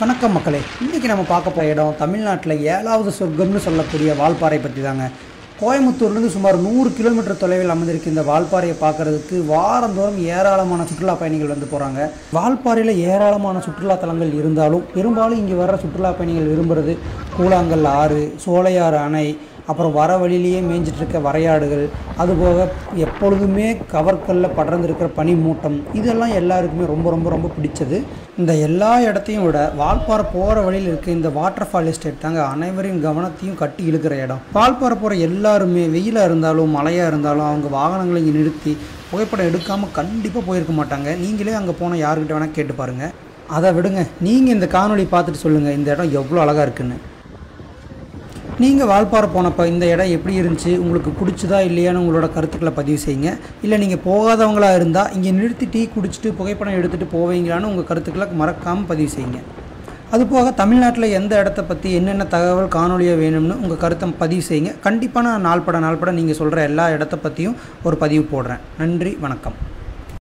வணக்கம் மக்களே, இன்றைக்கி நம்ம பார்க்க போகிற இடம் தமிழ்நாட்டில் 7வது சொர்க்கம்னு சொல்லக்கூடிய வால்பாறை பற்றி தாங்க. கோயம்புத்தூர்லேருந்து சுமார் 100 கிலோமீட்டர் தொலைவில் அமைந்திருக்கு. இந்த வால்பாறையை பார்க்குறதுக்கு வாரந்தோறும் ஏராளமான சுற்றுலா பயணிகள் வந்து போகிறாங்க. வால்பாறையில் ஏராளமான சுற்றுலா தலங்கள் இருந்தாலும் பெரும்பாலும் இங்கே வர்ற சுற்றுலா பயணிகள் விரும்புகிறது கூழாங்கல் ஆறு, சோலையாறு அணை, அப்புறம் வர வழியிலேயே மேய்ஞ்சிட்டு இருக்க வரையாடுகள், அதுபோக எப்பொழுதுமே கவர்கல்லில் படர்ந்துருக்கிற பனிமூட்டம், இதெல்லாம் எல்லாருக்குமே ரொம்ப ரொம்ப ரொம்ப பிடிச்சது. இந்த எல்லா இடத்தையும் விட வால்பாறை போகிற வழியில் இருக்க இந்த வாட்டர் ஃபால் எஸ்டேட் தாங்க அனைவரின் கவனத்தையும் கட்டி இழுக்கிற இடம். வால்பாறை போகிற எல்லாருமே வெயிலாக இருந்தாலும் மழையாக இருந்தாலும் அவங்க வாகனங்களை இங்கே நிறுத்தி புகைப்படம் எடுக்காமல் கண்டிப்பாக போயிருக்க மாட்டாங்க. நீங்களே அங்கே போனால் யாருக்கிட்ட வேணால் கேட்டு பாருங்கள். அதை விடுங்க, நீங்கள் இந்த காணொலி பார்த்துட்டு சொல்லுங்கள் இந்த இடம் எவ்வளோ அழகாக இருக்குன்னு. நீங்கள் வால்பாறை போனப்போ இந்த இடம் எப்படி இருந்துச்சு, உங்களுக்கு பிடிச்சதா இல்லையான்னு உங்களோட கருத்துக்களை பதிவு செய்யுங்க. இல்லை நீங்கள் போகாதவங்களாக இருந்தால் இங்கே நிறுத்தி டீ குடிச்சிட்டு புகைப்படம் எடுத்துகிட்டு போவீங்களான்னு உங்கள் கருத்துக்களை மறக்காமல் பதிவு செய்யுங்க. அதுபோக தமிழ்நாட்டில் எந்த இடத்த பற்றி என்னென்ன தகவல் காணொலியாக வேணும்னு உங்கள் கருத்தை பதிவு செய்யுங்க. கண்டிப்பாக நான் நாள்பட நீங்கள் சொல்கிற எல்லா இடத்த பற்றியும் ஒரு பதிவு போடுறேன். நன்றி, வணக்கம்.